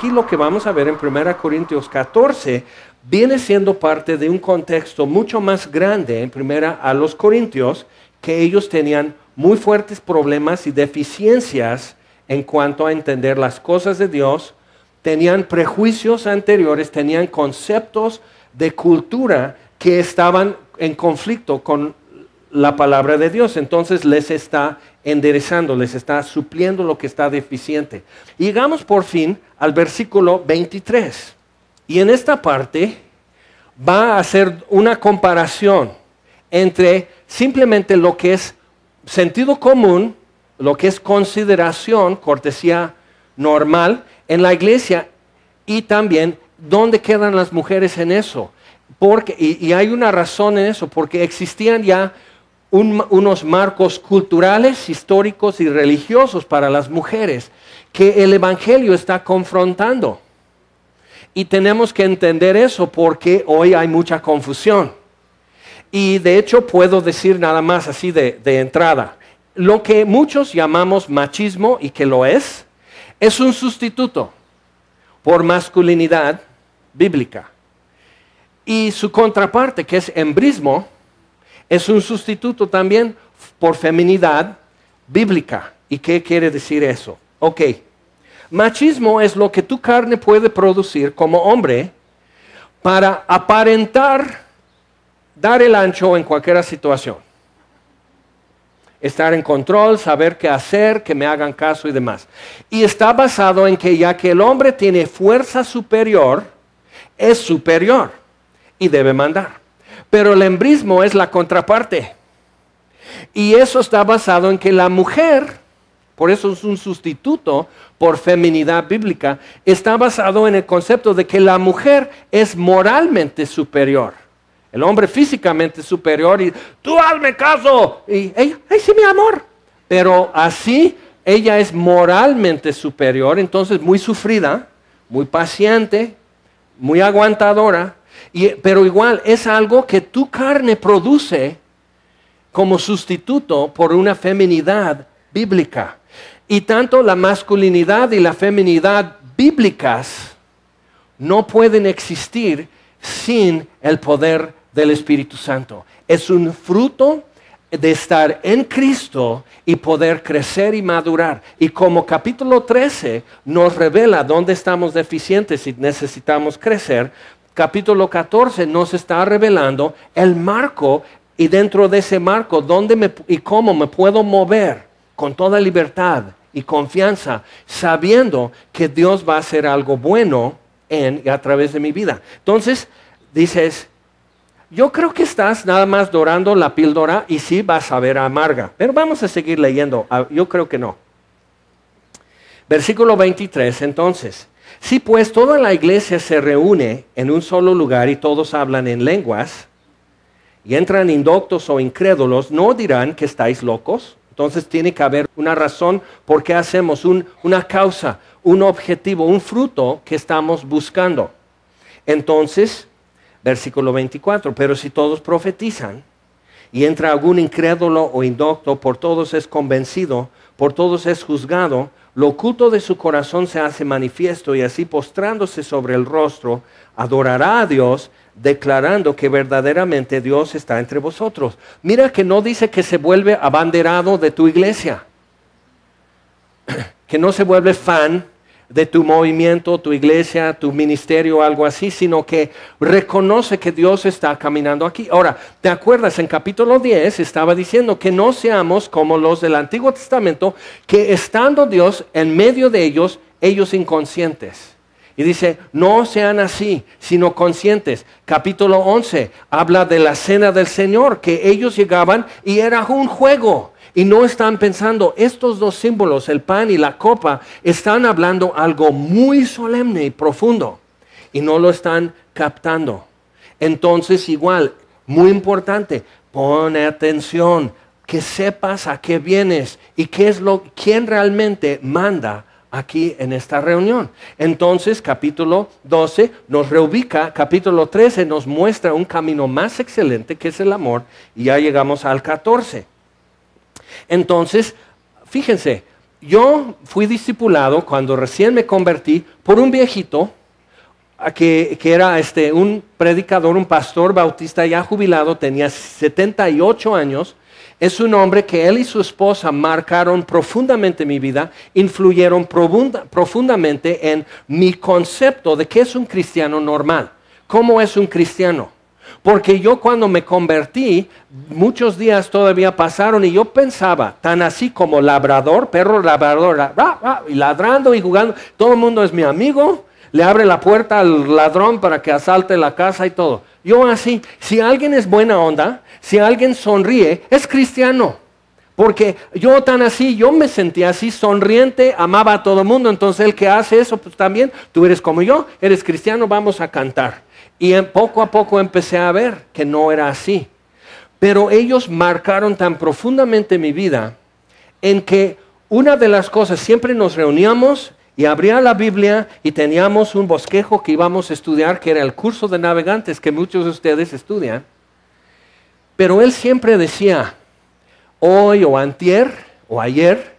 aquí lo que vamos a ver en 1 Corintios 14 viene siendo parte de un contexto mucho más grande en primera a los Corintios, que ellos tenían muy fuertes problemas y deficiencias en cuanto a entender las cosas de Dios, tenían prejuicios anteriores, tenían conceptos de cultura que estaban en conflicto con la palabra de Dios. Entonces les está enderezando, les está supliendo lo que está deficiente. Y llegamos por fin al versículo 23. Y en esta parte va a hacer una comparación entre simplemente lo que es sentido común, lo que es consideración, cortesía normal en la iglesia, y también dónde quedan las mujeres en eso. Y hay una razón en eso, porque existían ya unos marcos culturales, históricos y religiosos para las mujeres que el Evangelio está confrontando. Y tenemos que entender eso porque hoy hay mucha confusión. Y de hecho puedo decir nada más así de entrada. Lo que muchos llamamos machismo, y que lo es un sustituto por masculinidad bíblica. Y su contraparte, que es embrismo, es un sustituto también por feminidad bíblica. ¿Y qué quiere decir eso? Ok, machismo es lo que tu carne puede producir como hombre para aparentar dar el ancho en cualquier situación. Estar en control, saber qué hacer, que me hagan caso y demás. Y está basado en que ya que el hombre tiene fuerza superior, es superior y debe mandar. Pero el embrismo es la contraparte. Y eso está basado en que la mujer, por eso es un sustituto por feminidad bíblica, está basado en el concepto de que la mujer es moralmente superior. El hombre físicamente superior y tú hazme caso. Y ella, ay sí mi amor. Pero así ella es moralmente superior, entonces muy sufrida, muy paciente, muy aguantadora. Pero igual es algo que tu carne produce como sustituto por una feminidad bíblica. Y tanto la masculinidad y la feminidad bíblicas no pueden existir sin el poder del Espíritu Santo. Es un fruto de estar en Cristo y poder crecer y madurar. Y como capítulo 13 nos revela dónde estamos deficientes y necesitamos crecer, capítulo 14 nos está revelando el marco, y dentro de ese marco dónde y cómo me puedo mover con toda libertad y confianza, sabiendo que Dios va a hacer algo bueno en y a través de mi vida. Entonces dices, yo creo que estás nada más dorando la píldora y sí vas a ver amarga. Pero vamos a seguir leyendo. Yo creo que no. Versículo 23, entonces. Si pues toda la iglesia se reúne en un solo lugar y todos hablan en lenguas, y entran indoctos o incrédulos, ¿no dirán que estáis locos? Entonces tiene que haber una razón por qué hacemos una causa, un objetivo, un fruto que estamos buscando. Entonces, versículo 24, pero si todos profetizan y entra algún incrédulo o indocto, por todos es convencido, por todos es juzgado, lo oculto de su corazón se hace manifiesto y así postrándose sobre el rostro, adorará a Dios, declarando que verdaderamente Dios está entre vosotros. Mira que no dice que se vuelve abanderado de tu iglesia, que no se vuelve fan de tu movimiento, tu iglesia, tu ministerio o algo así, sino que reconoce que Dios está caminando aquí. Ahora, ¿te acuerdas? En capítulo 10 estaba diciendo que no seamos como los del Antiguo Testamento, que estando Dios en medio de ellos, ellos inconscientes. Y dice, no sean así, sino conscientes. Capítulo 11 habla de la cena del Señor, que ellos llegaban y era un juego. Y no están pensando, estos dos símbolos, el pan y la copa, están hablando algo muy solemne y profundo. Y no lo están captando. Entonces igual, muy importante, pone atención, que sepas a qué vienes y quién realmente manda aquí en esta reunión. Entonces, capítulo 12 nos reubica, capítulo 13 nos muestra un camino más excelente que es el amor, y ya llegamos al 14. Entonces, fíjense, yo fui discipulado cuando recién me convertí por un viejito que era un predicador, un pastor bautista ya jubilado, tenía 78 años. Es un hombre que él y su esposa marcaron profundamente mi vida, influyeron profundamente en mi concepto de qué es un cristiano normal. ¿Cómo es un cristiano? Porque yo cuando me convertí, muchos días todavía pasaron y yo pensaba, tan así como labrador, perro labrador, y ladrando y jugando, todo el mundo es mi amigo, le abre la puerta al ladrón para que asalte la casa y todo. Yo así, si alguien es buena onda, si alguien sonríe, es cristiano. Porque yo tan así, yo me sentía así, sonriente, amaba a todo el mundo. Entonces el que hace eso, pues también, tú eres como yo, eres cristiano, vamos a cantar. Y poco a poco empecé a ver que no era así. Pero ellos marcaron tan profundamente mi vida en que una de las cosas, siempre nos reuníamos y abría la Biblia y teníamos un bosquejo que íbamos a estudiar, que era el curso de navegantes que muchos de ustedes estudian. Pero él siempre decía, hoy o antier o ayer,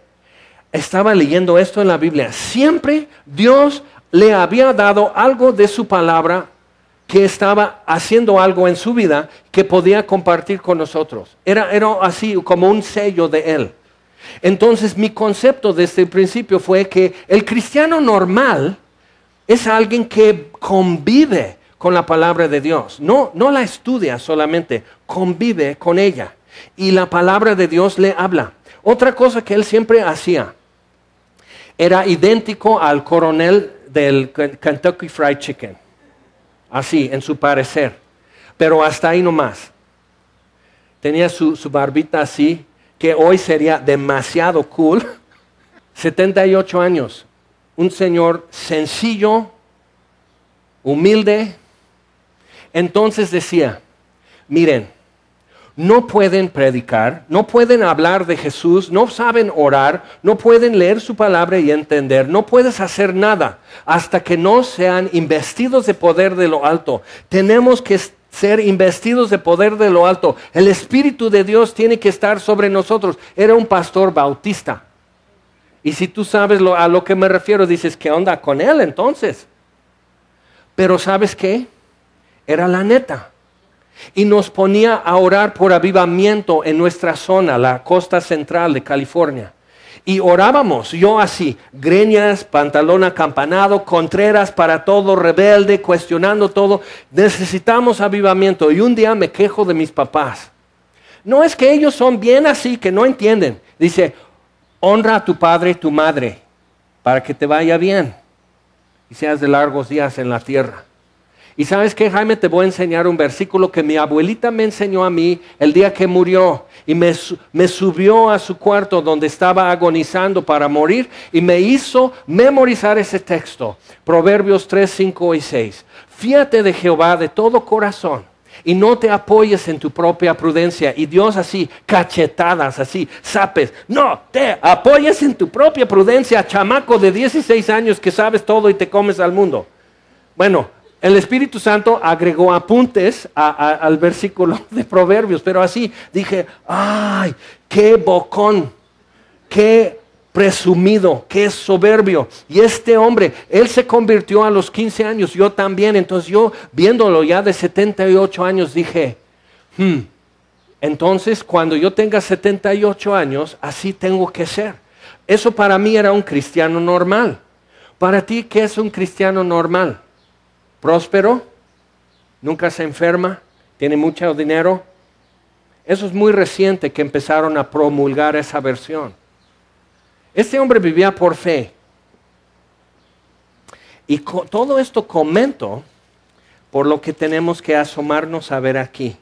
estaba leyendo esto en la Biblia. Siempre Dios le había dado algo de su palabra que estaba haciendo algo en su vida que podía compartir con nosotros. Era así como un sello de él. Entonces mi concepto desde el principio fue que el cristiano normal es alguien que convive con la palabra de Dios. No la estudia solamente, convive con ella. Y la palabra de Dios le habla. Otra cosa que él siempre hacía era idéntico al coronel del Kentucky Fried Chicken. Así, en su parecer. Pero hasta ahí nomás. Tenía su barbita así, que hoy sería demasiado cool. 78 años. Un señor sencillo, humilde. Entonces decía, miren, no pueden predicar, no pueden hablar de Jesús, no saben orar, no pueden leer su palabra y entender, no puedes hacer nada hasta que no sean investidos de poder de lo alto. Tenemos que ser investidos de poder de lo alto. El Espíritu de Dios tiene que estar sobre nosotros. Era un pastor bautista. Y si tú sabes a lo que me refiero, dices, ¿qué onda con él entonces? Pero ¿sabes qué? Era la neta. Y nos ponía a orar por avivamiento en nuestra zona, la costa central de California. Y orábamos, yo así, greñas, pantalón acampanado, contreras para todo, rebelde, cuestionando todo. Necesitamos avivamiento. Y un día me quejo de mis papás. No es que ellos son bien así, que no entienden. Dice, honra a tu padre y tu madre para que te vaya bien y seas de largos días en la tierra. Y ¿sabes qué, Jaime? Te voy a enseñar un versículo que mi abuelita me enseñó a mí el día que murió. Y me subió a su cuarto donde estaba agonizando para morir y me hizo memorizar ese texto. Proverbios 3, 5 y 6. Fíate de Jehová de todo corazón y no te apoyes en tu propia prudencia. Y Dios así, cachetadas, así, zapes. No te apoyes en tu propia prudencia, chamaco de 16 años que sabes todo y te comes al mundo. Bueno, el Espíritu Santo agregó apuntes al versículo de Proverbios, pero así dije, ¡ay, qué bocón! ¡Qué presumido! ¡Qué soberbio! Y este hombre, él se convirtió a los 15 años, yo también. Entonces yo, viéndolo ya de 78 años, dije, entonces cuando yo tenga 78 años, así tengo que ser. Eso para mí era un cristiano normal. Para ti, ¿qué es un cristiano normal? Próspero, nunca se enferma, tiene mucho dinero. Eso es muy reciente que empezaron a promulgar esa versión. Este hombre vivía por fe. Y todo esto comento por lo que tenemos que asomarnos a ver aquí.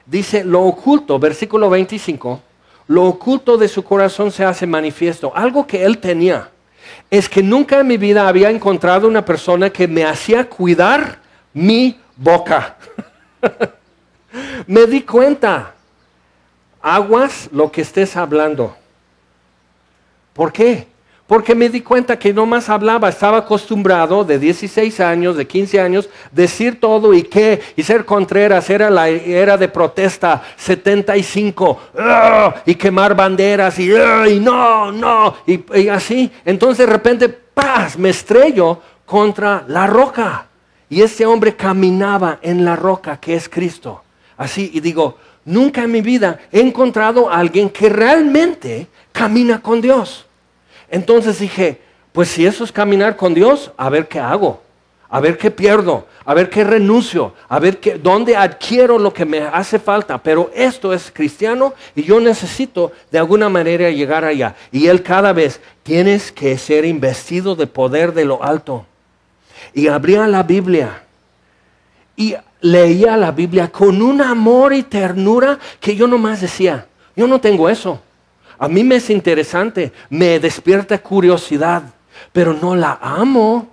Dice, lo oculto, versículo 25, lo oculto de su corazón se hace manifiesto. Algo que él tenía. Es que nunca en mi vida había encontrado una persona que me hacía cuidar mi boca. Me di cuenta, aguas lo que estés hablando. ¿Por qué? Porque me di cuenta que no más hablaba, estaba acostumbrado de 16 años, de 15 años, decir todo y ser Contreras, era la era de protesta, 75, y quemar banderas, y no, y así. Entonces de repente, ¡paz!, me estrello contra la roca. Y este hombre caminaba en la roca que es Cristo. Así, y digo, nunca en mi vida he encontrado a alguien que realmente camina con Dios. Entonces dije, pues si eso es caminar con Dios, a ver qué hago, a ver qué pierdo, a ver qué renuncio, a ver dónde adquiero lo que me hace falta. Pero esto es cristiano y yo necesito de alguna manera llegar allá. Y él cada vez, tienes que ser investido de poder de lo alto. Y abría la Biblia y leía la Biblia con un amor y ternura que yo nomás decía, yo no tengo eso. A mí me es interesante, me despierta curiosidad, pero no la amo.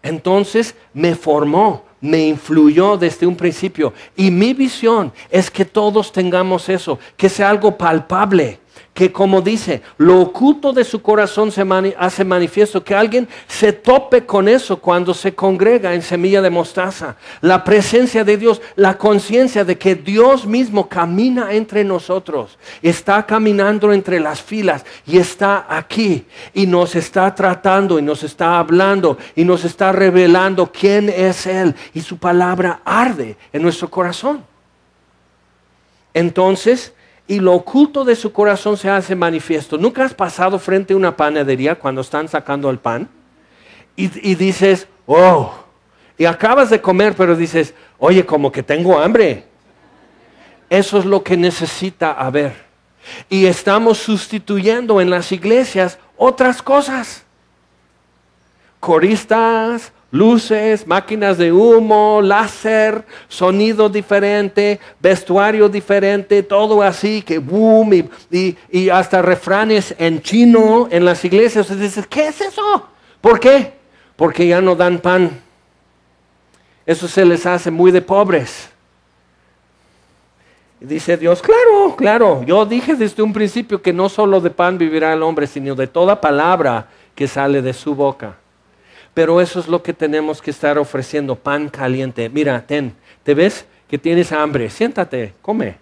Entonces me formó, me influyó desde un principio. Y mi visión es que todos tengamos eso, que sea algo palpable. Que como dice, lo oculto de su corazón se hace manifiesto, que alguien se tope con eso cuando se congrega en Semilla de Mostaza. La presencia de Dios, la conciencia de que Dios mismo camina entre nosotros, está caminando entre las filas y está aquí y nos está tratando y nos está hablando y nos está revelando quién es Él, y su palabra arde en nuestro corazón. Entonces, y lo oculto de su corazón se hace manifiesto. ¿Nunca has pasado frente a una panadería cuando están sacando el pan? Y dices, oh, y acabas de comer, pero dices, oye, como que tengo hambre. Eso es lo que necesita haber. Y estamos sustituyendo en las iglesias otras cosas. Coristas, luces, máquinas de humo, láser, sonido diferente, vestuario diferente, todo así, que boom, y hasta refranes en chino en las iglesias. Y dices, ¿qué es eso? ¿Por qué? Porque ya no dan pan. Eso se les hace muy de pobres. Y dice Dios, claro, yo dije desde un principio que no solo de pan vivirá el hombre, sino de toda palabra que sale de su boca. Pero eso es lo que tenemos que estar ofreciendo, pan caliente. Mira, ¿te ves que tienes hambre? Siéntate, come.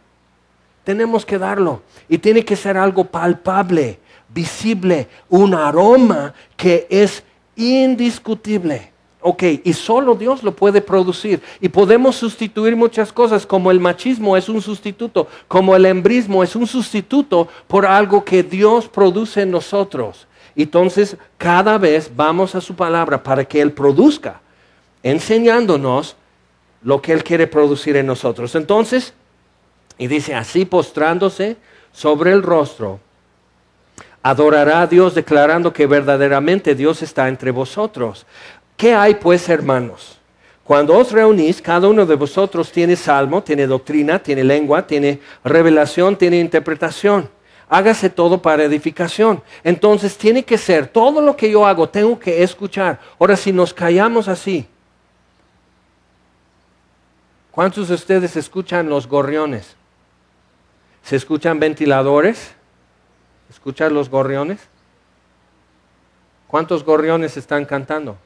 Tenemos que darlo. Y tiene que ser algo palpable, visible, un aroma que es indiscutible. Ok, y solo Dios lo puede producir. Y podemos sustituir muchas cosas, como el machismo es un sustituto, como el embrismo es un sustituto por algo que Dios produce en nosotros. Entonces, cada vez vamos a su palabra para que Él produzca, enseñándonos lo que Él quiere producir en nosotros. Entonces, y dice, así postrándose sobre el rostro, adorará a Dios, declarando que verdaderamente Dios está entre vosotros. ¿Qué hay pues, hermanos? Cuando os reunís, cada uno de vosotros tiene salmo, tiene doctrina, tiene lengua, tiene revelación, tiene interpretación. Hágase todo para edificación. Entonces tiene que ser, todo lo que yo hago, tengo que escuchar. Ahora, si nos callamos así, ¿cuántos de ustedes escuchan los gorriones? ¿Se escuchan ventiladores? ¿Escuchan los gorriones? ¿Cuántos gorriones están cantando?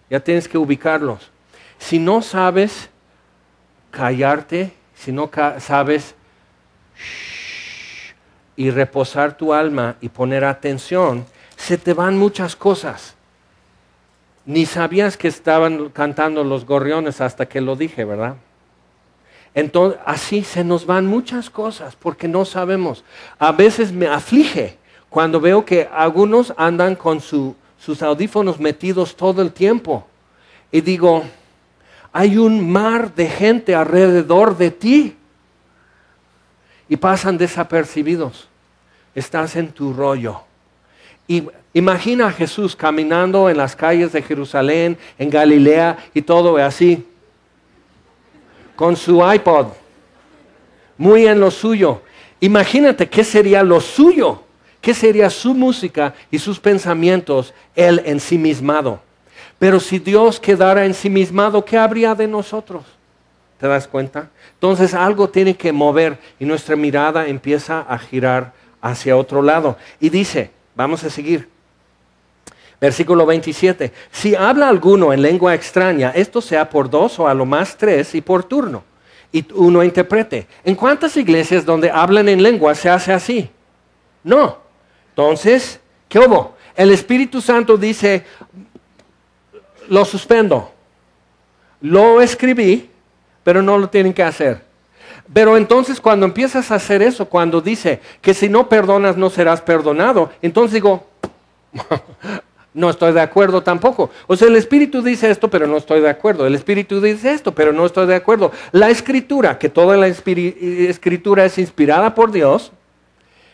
Ya tienes que ubicarlos. Si no sabes callarte, si no sabes y reposar tu alma y poner atención, se te van muchas cosas. Ni sabías que estaban cantando los gorriones hasta que lo dije, ¿verdad? Entonces, así se nos van muchas cosas porque no sabemos. A veces me aflige cuando veo que algunos andan con sus audífonos metidos todo el tiempo. Y digo, hay un mar de gente alrededor de ti. Y pasan desapercibidos. Estás en tu rollo. Y imagina a Jesús caminando en las calles de Jerusalén, en Galilea y todo así. Con su iPod. Muy en lo suyo. Imagínate qué sería lo suyo. ¿Qué sería su música y sus pensamientos? Él ensimismado. Pero si Dios quedara ensimismado, ¿qué habría de nosotros? ¿Te das cuenta? Entonces algo tiene que mover y nuestra mirada empieza a girar hacia otro lado. Y dice, vamos a seguir. Versículo 27. Si habla alguno en lengua extraña, esto sea por 2 o a lo más 3 y por turno. Y uno interprete. ¿En cuántas iglesias donde hablan en lengua se hace así? No. Entonces, ¿qué hubo? El Espíritu Santo dice, lo suspendo. Lo escribí, pero no lo tienen que hacer. Pero entonces cuando empiezas a hacer eso, cuando dice que si no perdonas no serás perdonado, entonces digo, no estoy de acuerdo tampoco. O sea, el Espíritu dice esto, pero no estoy de acuerdo. El Espíritu dice esto, pero no estoy de acuerdo. La Escritura, que toda la Escritura es inspirada por Dios,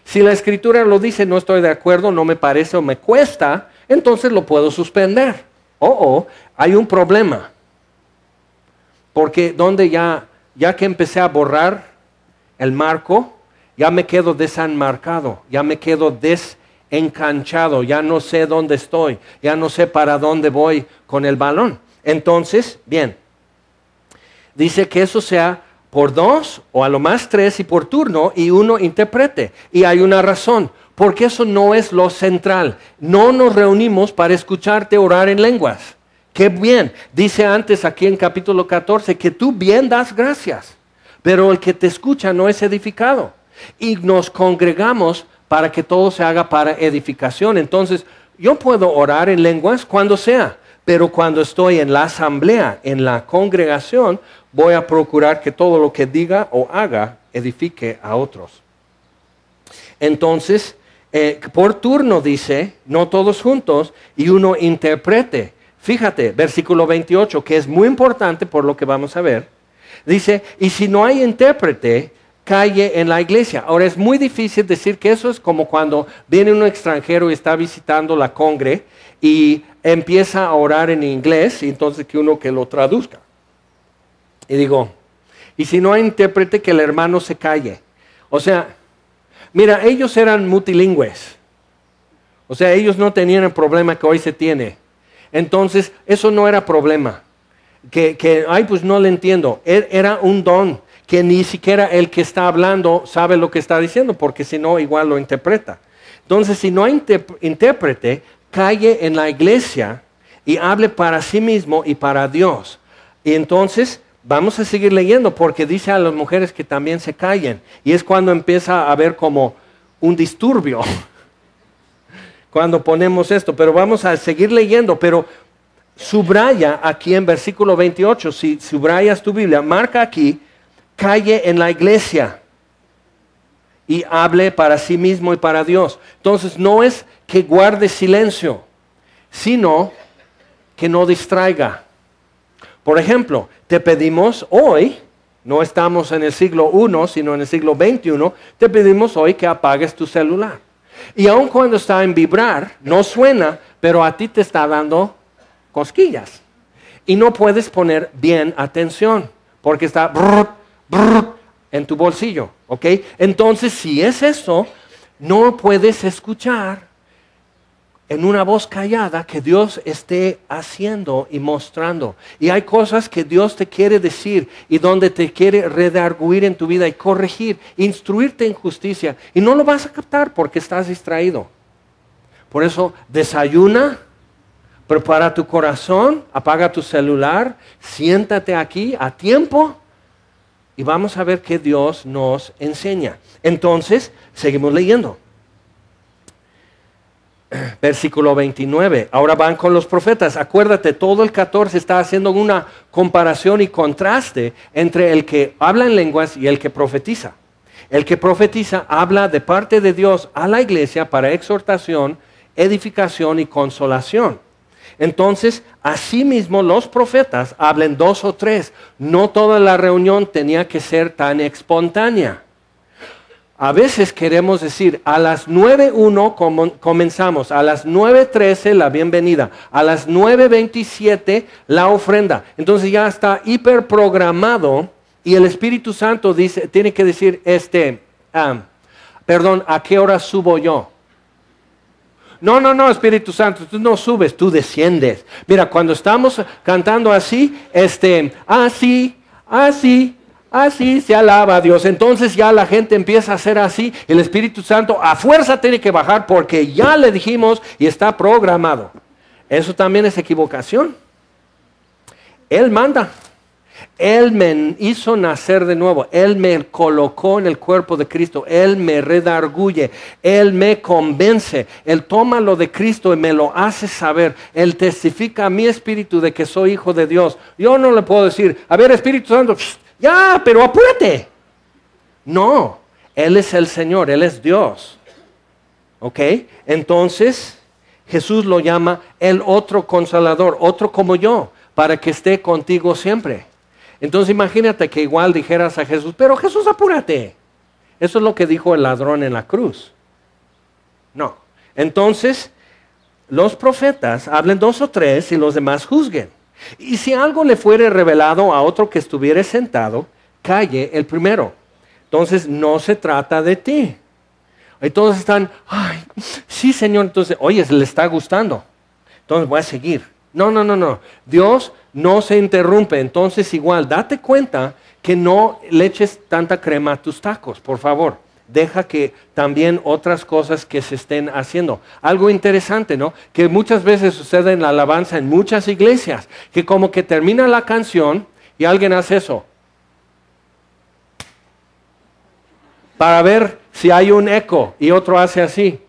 si la Escritura lo dice, no estoy de acuerdo, no me parece o me cuesta, entonces lo puedo suspender. Hay un problema. Porque donde ya que empecé a borrar el marco, ya me quedo desenmarcado, ya me quedo desencanchado, ya no sé dónde estoy, ya no sé para dónde voy con el balón. Entonces, bien, dice que eso sea por 2 o a lo más 3 y por turno y uno interprete. Y hay una razón, porque eso no es lo central. No nos reunimos para escucharte orar en lenguas. Qué bien, dice antes aquí en capítulo 14 que tú bien das gracias, pero el que te escucha no es edificado. Y nos congregamos para que todo se haga para edificación. Entonces, yo puedo orar en lenguas cuando sea, pero cuando estoy en la asamblea, en la congregación, voy a procurar que todo lo que diga o haga edifique a otros. Entonces, por turno dice, no todos juntos, y uno interprete. Fíjate, versículo 28, que es muy importante por lo que vamos a ver. Dice, y si no hay intérprete, calle en la iglesia. Ahora es muy difícil decir que eso es como cuando viene un extranjero y está visitando la congre y empieza a orar en inglés y entonces que uno que lo traduzca. Y digo, y si no hay intérprete, que el hermano se calle. O sea, mira, ellos eran multilingües. O sea, ellos no tenían el problema que hoy se tiene. Entonces, eso no era problema. Ay, pues no le entiendo. Era un don que ni siquiera el que está hablando sabe lo que está diciendo, porque si no, igual lo interpreta. Entonces, si no hay intérprete, calle en la iglesia y hable para sí mismo y para Dios. Y entonces, vamos a seguir leyendo, porque dice a las mujeres que también se callen. Y es cuando empieza a haber como un disturbio. Cuando ponemos esto, pero vamos a seguir leyendo, pero subraya aquí en versículo 28, si subrayas tu Biblia, marca aquí, calle en la iglesia y hable para sí mismo y para Dios. Entonces no es que guarde silencio, sino que no distraiga. Por ejemplo, te pedimos hoy, no estamos en el siglo I, sino en el siglo XXI, te pedimos hoy que apagues tu celular. Y aun cuando está en vibrar, no suena, pero a ti te está dando cosquillas. Y no puedes poner bien atención, porque está brr, brr, en tu bolsillo, ¿ok? Entonces, si es eso, no puedes escuchar en una voz callada que Dios esté haciendo y mostrando. Y hay cosas que Dios te quiere decir y donde te quiere redarguir en tu vida y corregir, instruirte en justicia. Y no lo vas a captar porque estás distraído. Por eso, desayuna, prepara tu corazón, apaga tu celular, siéntate aquí a tiempo y vamos a ver qué Dios nos enseña. Entonces, seguimos leyendo. Versículo 29. Ahora van con los profetas. Acuérdate, todo el 14 está haciendo una comparación y contraste entre el que habla en lenguas y el que profetiza. El que profetiza habla de parte de Dios a la iglesia para exhortación, edificación y consolación. Entonces, asimismo los profetas hablen 2 o 3. No toda la reunión tenía que ser tan espontánea. A veces queremos decir, a las 9:01 comenzamos, a las 9:13 la bienvenida, a las 9:27 la ofrenda. Entonces ya está hiperprogramado y el Espíritu Santo tiene que decir, perdón, ¿a qué hora subo yo? No, Espíritu Santo, tú no subes, tú desciendes. Mira, cuando estamos cantando así, así, Así se alaba a Dios. Entonces ya la gente empieza a hacer así. El Espíritu Santo a fuerza tiene que bajar porque ya le dijimos y está programado. Eso también es equivocación. Él manda. Él me hizo nacer de nuevo. Él me colocó en el cuerpo de Cristo. Él me redarguye. Él me convence. Él toma lo de Cristo y me lo hace saber. Él testifica a mi espíritu de que soy hijo de Dios. Yo no le puedo decir, a ver, Espíritu Santo, ya, pero apúrate. No, Él es el Señor, Él es Dios. ¿Ok? Entonces, Jesús lo llama el otro consolador, otro como yo, para que esté contigo siempre. Entonces imagínate que igual dijeras a Jesús, pero Jesús, apúrate. Eso es lo que dijo el ladrón en la cruz. No. Entonces, los profetas hablen 2 o 3 y los demás juzguen. Y si algo le fuere revelado a otro que estuviere sentado, calle el primero. Entonces no se trata de ti. Y todos están, ay, sí Señor, entonces, oye, le está gustando. Entonces voy a seguir. No. Dios no se interrumpe. Entonces igual, date cuenta que no le eches tanta crema a tus tacos, por favor. Deja que también otras cosas que se estén haciendo. Algo interesante, ¿no? Que muchas veces sucede en la alabanza en muchas iglesias, que como que termina la canción y alguien hace eso. Para ver si hay un eco y otro hace así.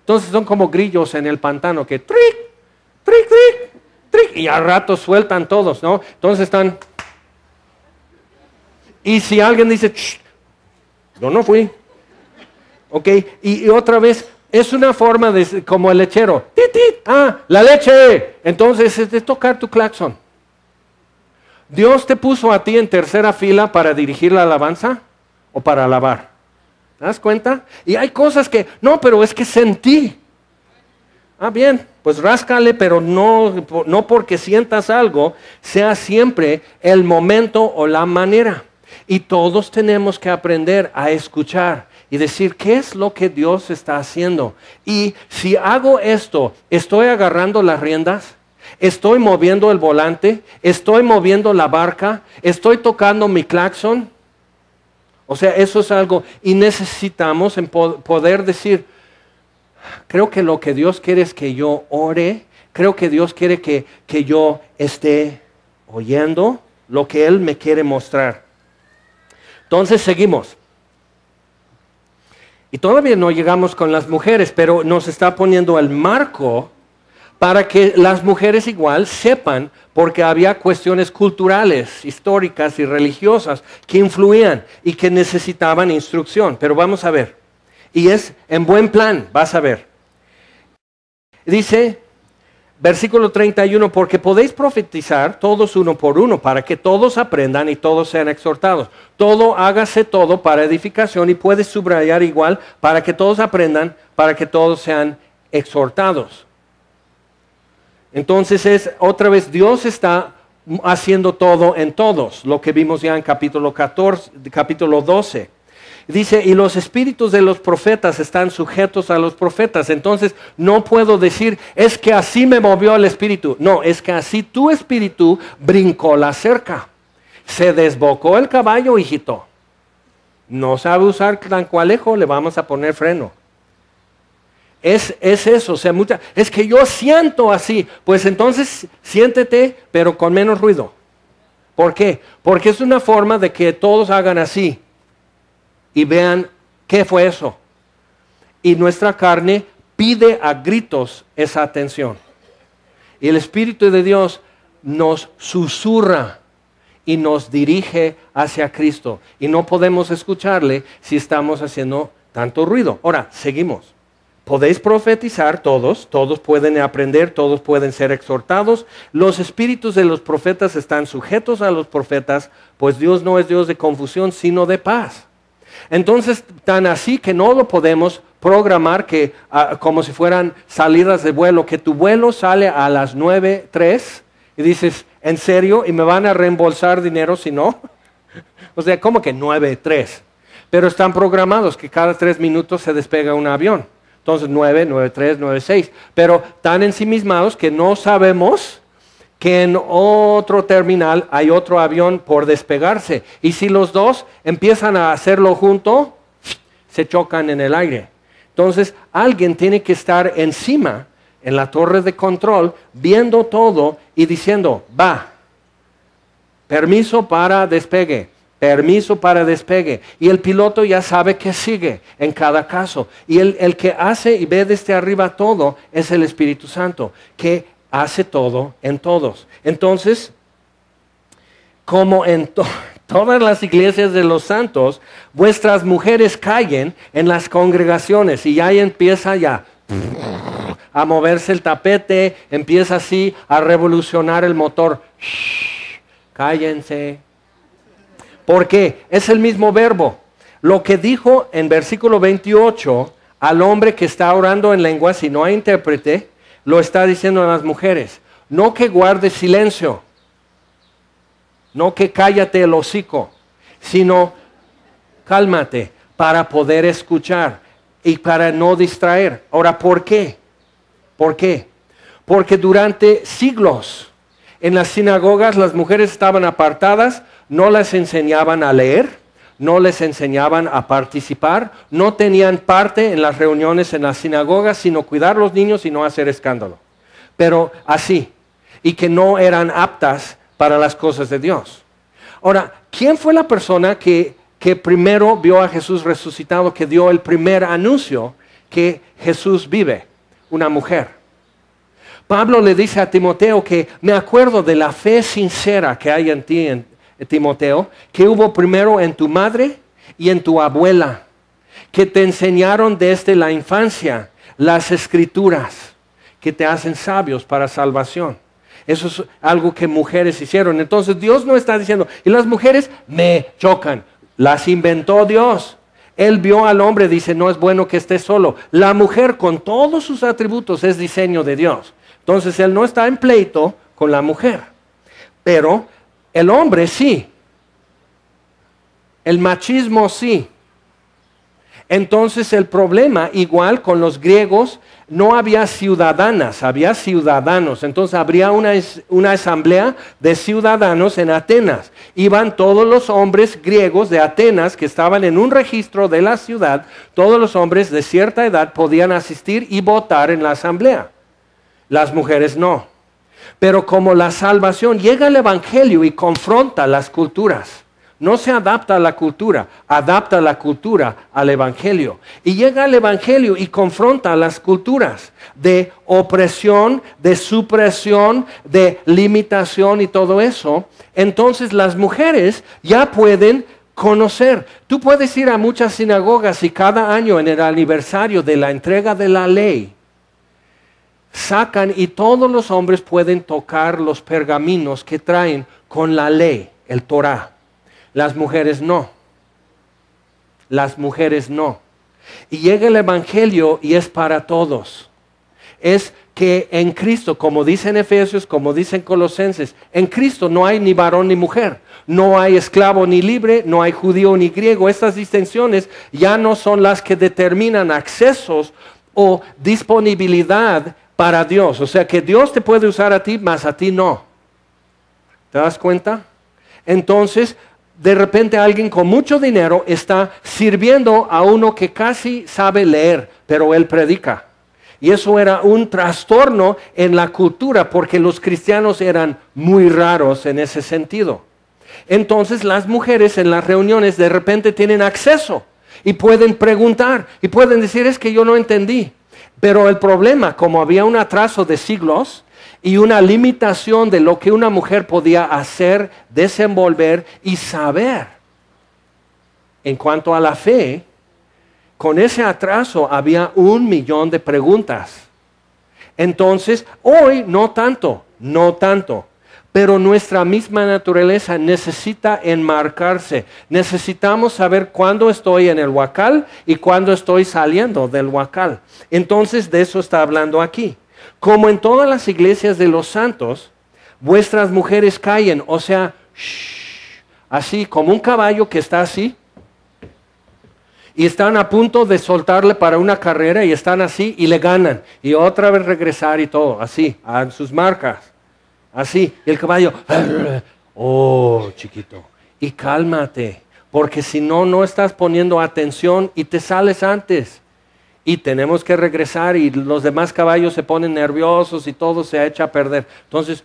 Entonces son como grillos en el pantano que tric, tric, tric, tric, y al rato sueltan todos, ¿no? Entonces están... Y si alguien dice, yo no fui. ¿Ok? Y otra vez, es una forma de, como el lechero. ¡Tit, tit! ¡Ah, la leche! Entonces es de tocar tu claxon. ¿Dios te puso a ti en tercera fila para dirigir la alabanza o para alabar? ¿Te das cuenta? Y hay cosas que, no, pero es que sentí. Ah, bien, pues ráscale, pero no porque sientas algo, sea siempre el momento o la manera. Y todos tenemos que aprender a escuchar y decir, ¿qué es lo que Dios está haciendo? Y si hago esto, ¿estoy agarrando las riendas? ¿Estoy moviendo el volante? ¿Estoy moviendo la barca? ¿Estoy tocando mi claxon? O sea, eso es algo, y necesitamos poder decir, creo que lo que Dios quiere es que yo ore, creo que Dios quiere que yo esté oyendo lo que Él me quiere mostrar. Entonces seguimos. Y todavía no llegamos con las mujeres, pero nos está poniendo el marco para que las mujeres igual sepan, porque había cuestiones culturales, históricas y religiosas que influían y que necesitaban instrucción. Pero vamos a ver. Y es en buen plan, vas a ver. Dice, versículo 31, porque podéis profetizar todos uno por uno, para que todos aprendan y todos sean exhortados. Todo, hágase todo para edificación, y puedes subrayar igual, para que todos aprendan, para que todos sean exhortados. Entonces es, otra vez, Dios está haciendo todo en todos, lo que vimos ya en capítulo 12. Dice, y los espíritus de los profetas están sujetos a los profetas. Entonces no puedo decir, es que así me movió el espíritu. No, es que así tu espíritu brincó la cerca. Se desbocó el caballo, hijito. No sabe usar trancualejo, le vamos a poner freno. Es eso, o sea, es que yo siento así. Pues entonces siéntete, pero con menos ruido. ¿Por qué? Porque es una forma de que todos hagan así y vean qué fue eso. Y nuestra carne pide a gritos esa atención. Y el Espíritu de Dios nos susurra y nos dirige hacia Cristo. Y no podemos escucharle si estamos haciendo tanto ruido. Ahora, seguimos. Podéis profetizar todos pueden aprender, todos pueden ser exhortados. Los espíritus de los profetas están sujetos a los profetas, pues Dios no es Dios de confusión, sino de paz. Entonces, tan así que no lo podemos programar que como si fueran salidas de vuelo, que tu vuelo sale a las 9:03 y dices, ¿en serio? ¿Y me van a reembolsar dinero si no? O sea, ¿cómo que 9:03? Pero están programados que cada 3 minutos se despega un avión. Entonces 9, 9:03, 9:06. Pero tan ensimismados que no sabemos que en otro terminal hay otro avión por despegarse. Y si los dos empiezan a hacerlo junto, se chocan en el aire. Entonces, alguien tiene que estar encima, en la torre de control, viendo todo y diciendo, va, permiso para despegue, permiso para despegue. Y el piloto ya sabe que sigue en cada caso. Y el que hace y ve desde arriba todo es el Espíritu Santo, que hace todo en todos. Entonces, como en todas las iglesias de los santos, vuestras mujeres callen en las congregaciones y ya empieza ya a moverse el tapete, empieza así a revolucionar el motor. Shh, cállense. ¿Por qué? Es el mismo verbo. Lo que dijo en versículo 28 al hombre que está orando en lenguas y no hay intérprete, lo está diciendo a las mujeres. No que guardes silencio, no que cállate el hocico, sino cálmate para poder escuchar y para no distraer. Ahora, ¿por qué? ¿Por qué? Porque durante siglos en las sinagogas las mujeres estaban apartadas, no les enseñaban a leer, no les enseñaban a participar, no tenían parte en las reuniones en las sinagogas, sino cuidar a los niños y no hacer escándalo. Pero así, y que no eran aptas para las cosas de Dios. Ahora, ¿quién fue la persona que primero vio a Jesús resucitado, que dio el primer anuncio que Jesús vive? Una mujer. Pablo le dice a Timoteo que me acuerdo de la fe sincera que hay en ti, Timoteo, que hubo primero en tu madre y en tu abuela, que te enseñaron desde la infancia las escrituras, que te hacen sabios para salvación. Eso es algo que mujeres hicieron. Entonces Dios no está diciendo, y las mujeres me chocan, las inventó Dios. Él vio al hombre, dice, no es bueno que esté solo. La mujer con todos sus atributos es diseño de Dios. Entonces Él no está en pleito con la mujer. Pero el hombre sí. El machismo sí. Entonces el problema, igual con los griegos, no había ciudadanas, había ciudadanos. Entonces habría una asamblea de ciudadanos en Atenas. Iban todos los hombres griegos de Atenas que estaban en un registro de la ciudad. Todos los hombres de cierta edad podían asistir y votar en la asamblea. Las mujeres no. Pero como la salvación llega al evangelio y confronta las culturas, no se adapta a la cultura, adapta la cultura al evangelio. Y llega al evangelio y confronta las culturas de opresión, de supresión, de limitación y todo eso. Entonces las mujeres ya pueden conocer. Tú puedes ir a muchas sinagogas y cada año en el aniversario de la entrega de la ley, sacan y todos los hombres pueden tocar los pergaminos que traen con la ley, el Torah. Las mujeres no. Las mujeres no. Y llega el evangelio y es para todos. Es que en Cristo, como dicen Efesios, como dicen Colosenses, en Cristo no hay ni varón ni mujer. No hay esclavo ni libre, no hay judío ni griego. Estas distinciones ya no son las que determinan accesos o disponibilidad para Dios. O sea que Dios te puede usar a ti, mas a ti no. ¿Te das cuenta? Entonces, de repente alguien con mucho dinero está sirviendo a uno que casi sabe leer, pero él predica. Y eso era un trastorno en la cultura porque los cristianos eran muy raros en ese sentido. Entonces las mujeres en las reuniones de repente tienen acceso y pueden preguntar y pueden decir, es que yo no entendí. Pero el problema, como había un atraso de siglos y una limitación de lo que una mujer podía hacer, desenvolver y saber en cuanto a la fe, con ese atraso había 1 millón de preguntas. Entonces, hoy no tanto, pero nuestra misma naturaleza necesita enmarcarse. Necesitamos saber cuándo estoy en el huacal y cuándo estoy saliendo del huacal. Entonces, de eso está hablando aquí. Como en todas las iglesias de los santos, vuestras mujeres callen, o sea, shh, así como un caballo que está así, y están a punto de soltarle para una carrera y están así y le ganan, y otra vez regresar y todo, así, a sus marcas. así. Y el caballo, oh, chiquito, y cálmate, porque si no, no estás poniendo atención y te sales antes. Y tenemos que regresar y los demás caballos se ponen nerviosos y todo se echa a perder. Entonces,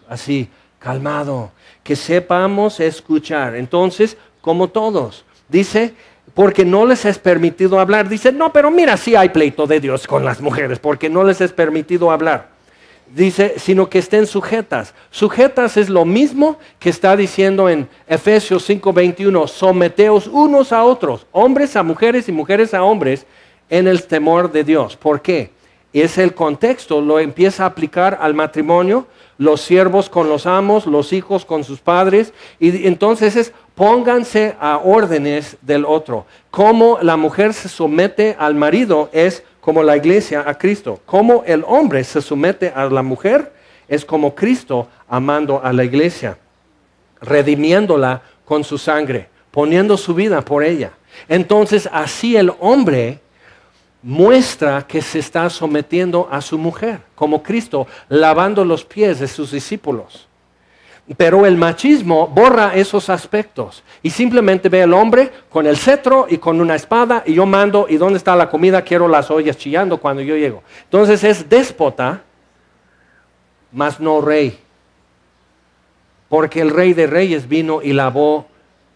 así, calmado, que sepamos escuchar. Entonces, como todos, dice, porque no les es permitido hablar. Dice, no, pero mira, sí hay pleito de Dios con las mujeres, porque no les es permitido hablar. Dice, sino que estén sujetas. Sujetas es lo mismo que está diciendo en Efesios 5:21, someteos unos a otros, hombres a mujeres y mujeres a hombres, en el temor de Dios. ¿Por qué? Es el contexto, lo empieza a aplicar al matrimonio, los siervos con los amos, los hijos con sus padres, y entonces es pónganse a órdenes del otro. Como la mujer se somete al marido es como la iglesia a Cristo. Como el hombre se somete a la mujer es como Cristo amando a la iglesia, redimiéndola con su sangre, poniendo su vida por ella. Entonces así el hombre muestra que se está sometiendo a su mujer, como Cristo lavando los pies de sus discípulos. Pero el machismo borra esos aspectos y simplemente ve al hombre con el cetro y con una espada y yo mando, y ¿dónde está la comida? Quiero las ollas chillando cuando yo llego. Entonces es déspota, mas no rey. Porque el Rey de Reyes vino y lavó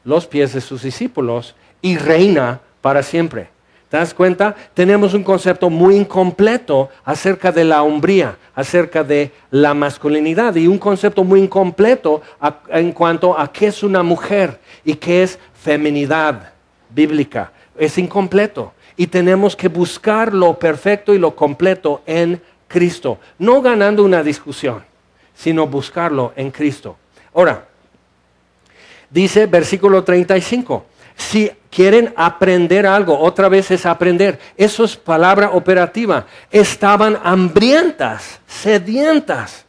los pies de sus discípulos y reina para siempre. ¿Te das cuenta? Tenemos un concepto muy incompleto acerca de la hombría, acerca de la masculinidad, y un concepto muy incompleto en cuanto a qué es una mujer y qué es feminidad bíblica. Es incompleto y tenemos que buscar lo perfecto y lo completo en Cristo, no ganando una discusión, sino buscarlo en Cristo. Ahora, dice versículo 35, si quieren aprender algo, otra vez es aprender. Eso es palabra operativa. Estaban hambrientas, sedientas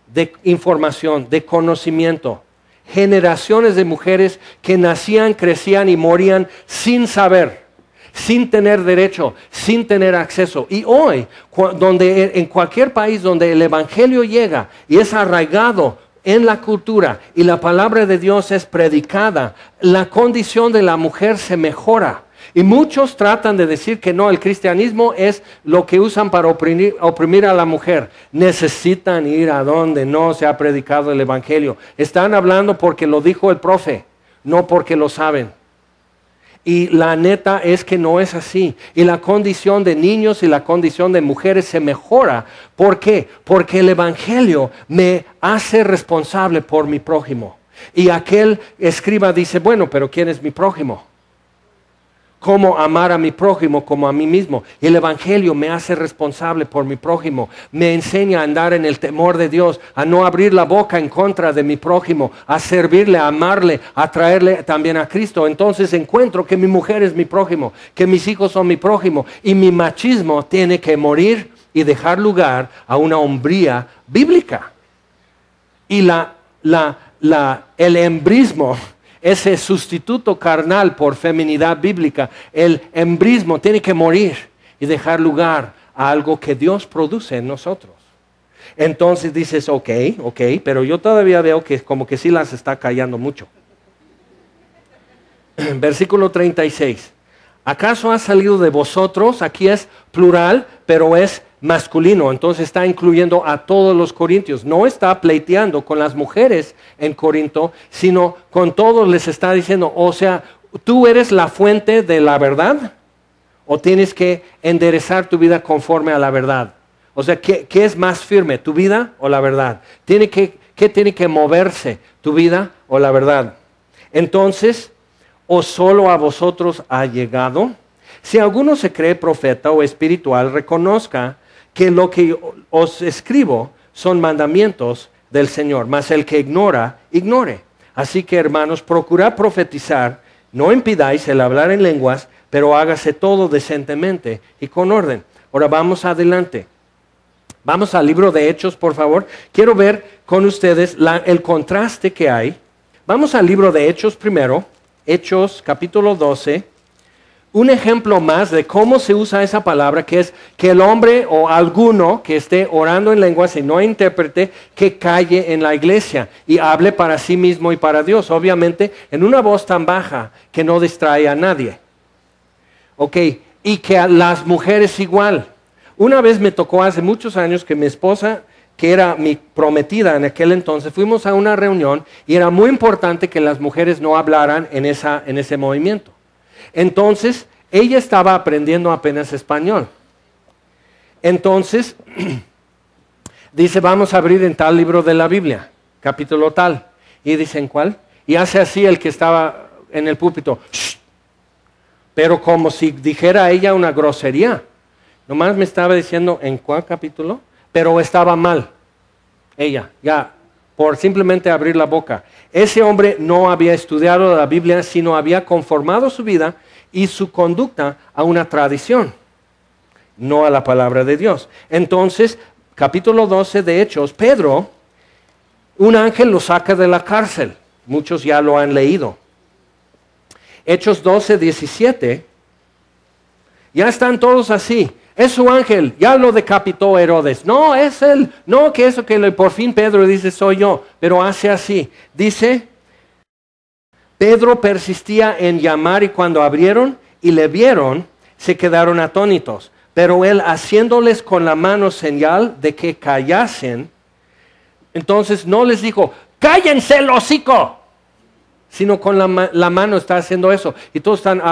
de información, de conocimiento. Generaciones de mujeres que nacían, crecían y morían sin saber, sin tener derecho, sin tener acceso. Y hoy, en cualquier país donde el evangelio llega y es arraigado en la cultura y la palabra de Dios es predicada, la condición de la mujer se mejora. Y muchos tratan de decir que no, el cristianismo es lo que usan para oprimir a la mujer. Necesitan ir a donde no se ha predicado el evangelio. Están hablando porque lo dijo el profe, no porque lo saben. Y la neta es que no es así. Y la condición de niños y la condición de mujeres se mejora. ¿Por qué? Porque el evangelio me hace responsable por mi prójimo. Y aquel escriba dice, bueno, pero ¿quién es mi prójimo? ¿Cómo amar a mi prójimo como a mí mismo? Y el evangelio me hace responsable por mi prójimo. Me enseña a andar en el temor de Dios, a no abrir la boca en contra de mi prójimo, a servirle, a amarle, a traerle también a Cristo. Entonces encuentro que mi mujer es mi prójimo, que mis hijos son mi prójimo, y mi machismo tiene que morir y dejar lugar a una hombría bíblica. Y el embrismo, ese sustituto carnal por feminidad bíblica, el embrismo tiene que morir y dejar lugar a algo que Dios produce en nosotros. Entonces dices, ok, pero yo todavía veo que como que sí las está callando mucho. Versículo 36. ¿Acaso ha salido de vosotros? Aquí es plural, pero es masculino, entonces está incluyendo a todos los corintios. No está pleiteando con las mujeres en Corinto, sino con todos les está diciendo, o sea, ¿tú eres la fuente de la verdad? ¿O tienes que enderezar tu vida conforme a la verdad? O sea, ¿qué es más firme, tu vida o la verdad? ¿Qué tiene que moverse, tu vida o la verdad? Entonces, ¿o solo a vosotros ha llegado? Si alguno se cree profeta o espiritual, reconozca que lo que os escribo son mandamientos del Señor, mas el que ignora, ignore. Así que, hermanos, procurad profetizar, no impidáis el hablar en lenguas, pero hágase todo decentemente y con orden. Ahora vamos adelante. Vamos al libro de Hechos, por favor. Quiero ver con ustedes el contraste que hay. Vamos al libro de Hechos primero, Hechos capítulo 12, un ejemplo más de cómo se usa esa palabra, que es que el hombre o alguno que esté orando en lenguas y no intérprete, que calle en la iglesia y hable para sí mismo y para Dios. Obviamente en una voz tan baja que no distrae a nadie. Ok, y que a las mujeres igual. Una vez me tocó hace muchos años que mi esposa, que era mi prometida en aquel entonces, fuimos a una reunión y era muy importante que las mujeres no hablaran en ese movimiento. Entonces, ella estaba aprendiendo apenas español. Entonces, dice, vamos a abrir en tal libro de la Biblia, capítulo tal. Y dicen, ¿cuál? Y hace así el que estaba en el púlpito, ¡shh! Pero como si dijera ella una grosería. Nomás me estaba diciendo, ¿en cuál capítulo? Pero estaba mal, ella, ya, por simplemente abrir la boca. Ese hombre no había estudiado la Biblia, sino había conformado su vida y su conducta a una tradición, no a la palabra de Dios. Entonces, capítulo 12 de Hechos, Pedro, un ángel lo saca de la cárcel. Muchos ya lo han leído. Hechos 12, 17, ya están todos así. Es su ángel, ya lo decapitó Herodes. No, es él. No, que eso que por fin Pedro dice soy yo, pero hace así. Dice, Pedro persistía en llamar y cuando abrieron y le vieron, se quedaron atónitos. Pero él haciéndoles con la mano señal de que callasen, entonces no les dijo, cállense el hocico, sino con la mano está haciendo eso. Y todos están,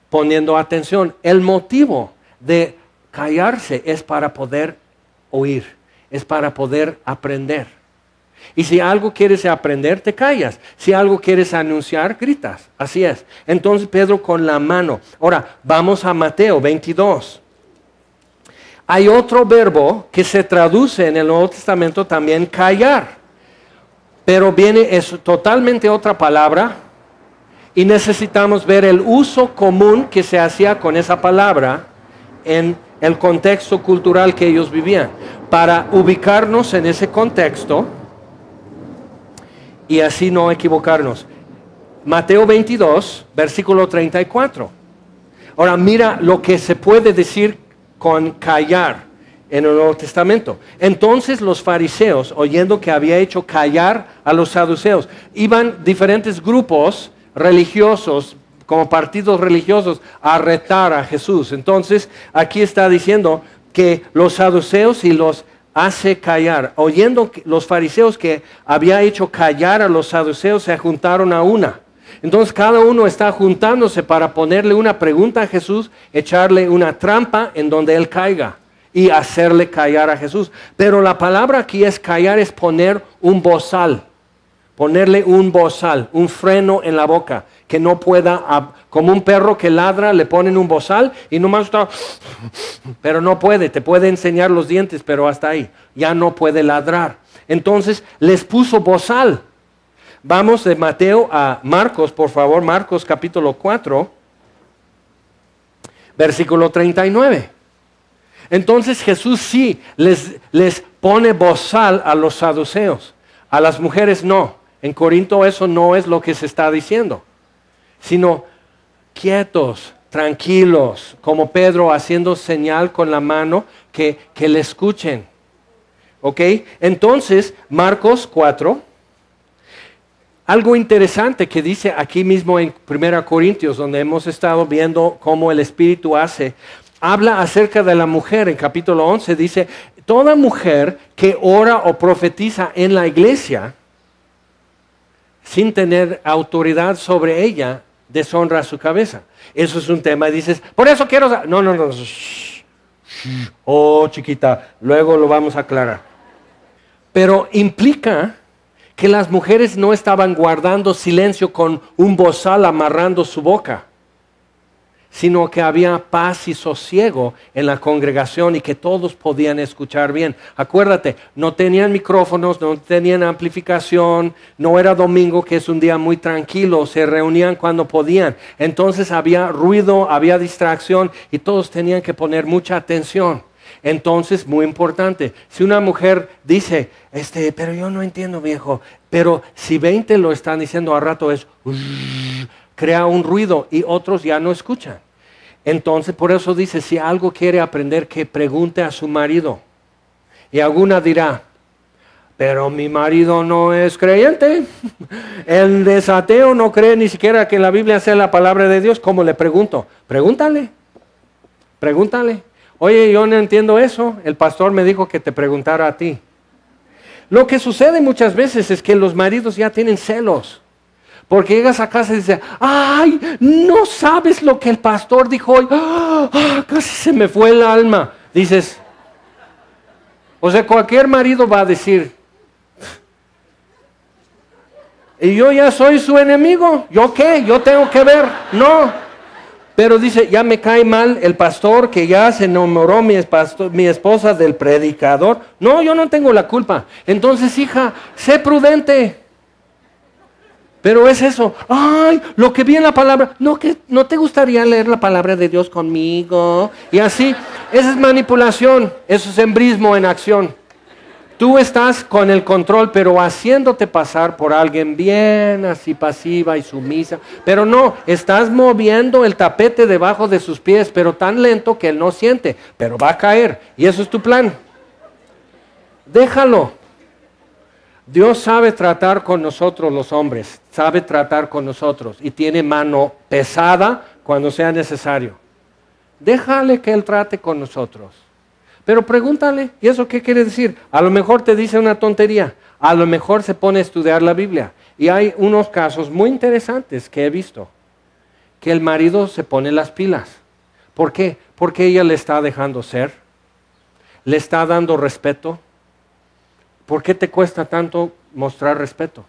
poniendo atención. El motivo de callarse es para poder oír, es para poder aprender. Y si algo quieres aprender, te callas. Si algo quieres anunciar, gritas. Así es. Entonces Pedro con la mano. Ahora, vamos a Mateo 22. Hay otro verbo que se traduce en el Nuevo Testamento también, callar. Pero es totalmente otra palabra. Y necesitamos ver el uso común que se hacía con esa palabra en el contexto cultural que ellos vivían. Para ubicarnos en ese contexto y así no equivocarnos. Mateo 22, versículo 34. Ahora mira lo que se puede decir con callar en el Nuevo Testamento. Entonces los fariseos, oyendo que había hecho callar a los saduceos, iban diferentes grupos religiosos, como partidos religiosos, a retar a Jesús. Entonces, aquí está diciendo que los saduceos y los hace callar. Oyendo los fariseos que había hecho callar a los saduceos, se juntaron a una. Entonces, cada uno está juntándose para ponerle una pregunta a Jesús, echarle una trampa en donde él caiga y hacerle callar a Jesús. Pero la palabra aquí es callar, es poner un bozal. Ponerle un bozal, un freno en la boca, que no pueda, como un perro que ladra, le ponen un bozal y nomás está, pero no puede, te puede enseñar los dientes, pero hasta ahí, ya no puede ladrar. Entonces les puso bozal. Vamos de Mateo a Marcos, por favor, Marcos capítulo 4, versículo 39. Entonces Jesús sí les pone bozal a los saduceos, a las mujeres no. En Corinto eso no es lo que se está diciendo, sino quietos, tranquilos, como Pedro haciendo señal con la mano que le escuchen. ¿Ok? Entonces, Marcos 4, algo interesante que dice aquí mismo en 1 Corintios, donde hemos estado viendo cómo el Espíritu habla acerca de la mujer. En capítulo 11 dice, toda mujer que ora o profetiza en la iglesia, sin tener autoridad sobre ella, deshonra su cabeza. Eso es un tema. Y dices, por eso quiero... No. Oh, chiquita, luego lo vamos a aclarar. Pero implica que las mujeres no estaban guardando silencio con un bozal amarrando su boca, sino que había paz y sosiego en la congregación y que todos podían escuchar bien. Acuérdate, no tenían micrófonos, no tenían amplificación, no era domingo, que es un día muy tranquilo, se reunían cuando podían. Entonces había ruido, había distracción y todos tenían que poner mucha atención. Entonces, muy importante, si una mujer dice, pero yo no entiendo, viejo, pero si 20 lo están diciendo a rato es... crea un ruido y otros ya no escuchan. Entonces, por eso dice, si algo quiere aprender, que pregunte a su marido. Y alguna dirá, pero mi marido no es creyente. El desateo no cree ni siquiera que la Biblia sea la palabra de Dios. ¿Cómo le pregunto? Pregúntale. Oye, yo no entiendo eso. El pastor me dijo que te preguntara a ti. Lo que sucede muchas veces es que los maridos ya tienen celos. Porque llegas a casa y dices, ay, no sabes lo que el pastor dijo hoy. Casi se me fue el alma. Dices, o sea, cualquier marido va a decir, ¿y yo ya soy su enemigo? ¿Yo qué? ¿Yo tengo que ver? No. Pero dice, ya me cae mal el pastor, que ya se enamoró mi esposa del predicador. No, yo no tengo la culpa. Entonces, hija, sé prudente. Pero es eso, ay, lo que vi en la palabra, no te gustaría leer la palabra de Dios conmigo. Y así, esa es manipulación, eso es embrismo en acción. Tú estás con el control, pero haciéndote pasar por alguien bien así pasiva y sumisa. Pero no, estás moviendo el tapete debajo de sus pies, pero tan lento que él no siente, pero va a caer. Y eso es tu plan. Déjalo. Dios sabe tratar con nosotros los hombres, sabe tratar con nosotros y tiene mano pesada cuando sea necesario. Déjale que Él trate con nosotros. Pero pregúntale, ¿y eso qué quiere decir? A lo mejor te dice una tontería, a lo mejor se pone a estudiar la Biblia. Y hay unos casos muy interesantes que he visto, que el marido se pone las pilas. ¿Por qué? Porque ella le está dejando ser, le está dando respeto. ¿Por qué te cuesta tanto mostrar respeto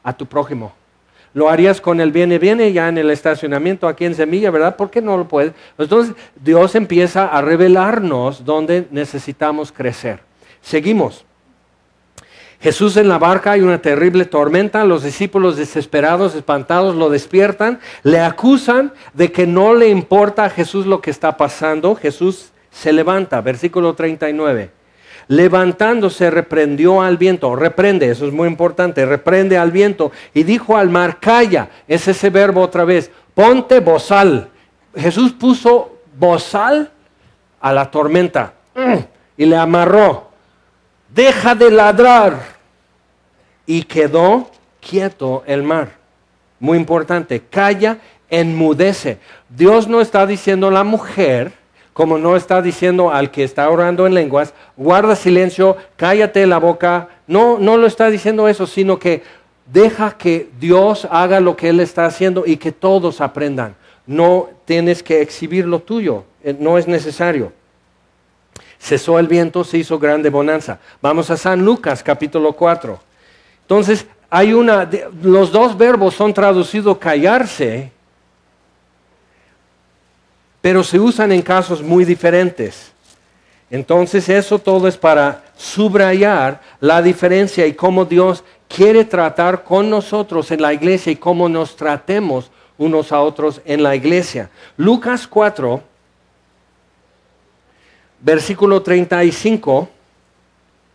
a tu prójimo? Lo harías con el viene ya en el estacionamiento aquí en Semilla, ¿verdad? ¿Por qué no lo puedes? Entonces Dios empieza a revelarnos dónde necesitamos crecer. Seguimos. Jesús en la barca, hay una terrible tormenta, los discípulos desesperados, espantados, lo despiertan, le acusan de que no le importa a Jesús lo que está pasando. Jesús se levanta, versículo 39. Levantándose reprendió al viento, reprende, eso es muy importante, reprende al viento y dijo al mar, calla, es ese verbo otra vez, ponte bozal. Jesús puso bozal a la tormenta y le amarró, deja de ladrar, y quedó quieto el mar. Muy importante, calla, enmudece. Dios no está diciendo a la mujer, como no está diciendo al que está orando en lenguas, guarda silencio, cállate la boca. No lo está diciendo eso, sino que deja que Dios haga lo que Él está haciendo y que todos aprendan. No tienes que exhibir lo tuyo, no es necesario. Cesó el viento, se hizo grande bonanza. Vamos a San Lucas, capítulo 4. Entonces, los dos verbos son traducidos callarse, pero se usan en casos muy diferentes. Entonces eso todo es para subrayar la diferencia y cómo Dios quiere tratar con nosotros en la iglesia y cómo nos tratemos unos a otros en la iglesia. Lucas 4, versículo 35,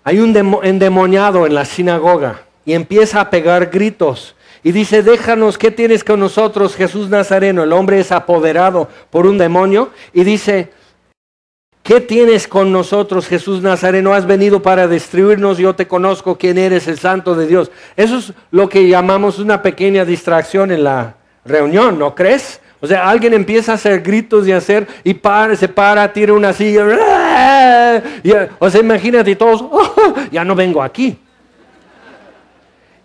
hay un endemoniado en la sinagoga y empieza a pegar gritos. Y dice, déjanos, ¿qué tienes con nosotros, Jesús Nazareno? El hombre es apoderado por un demonio. Y dice, ¿qué tienes con nosotros, Jesús Nazareno? Has venido para destruirnos, yo te conozco quién eres, el Santo de Dios. Eso es lo que llamamos una pequeña distracción en la reunión, ¿no crees? O sea, alguien empieza a hacer gritos y se para, tira una silla. O sea, imagínate todos, ya no vengo aquí.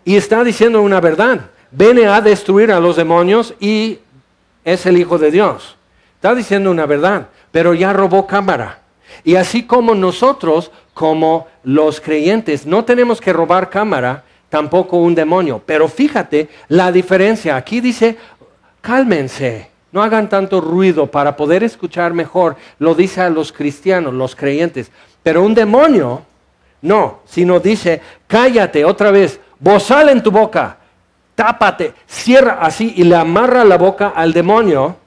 Y está diciendo una verdad. Viene a destruir a los demonios y es el Hijo de Dios. Está diciendo una verdad, pero ya robó cámara. Y así como nosotros, como los creyentes, no tenemos que robar cámara, tampoco un demonio. Pero fíjate la diferencia. Aquí dice, cálmense, no hagan tanto ruido para poder escuchar mejor. Lo dice a los cristianos, los creyentes. Pero un demonio, no, sino dice, cállate otra vez. Bozal en tu boca, tápate, cierra así y le amarra la boca al demonio,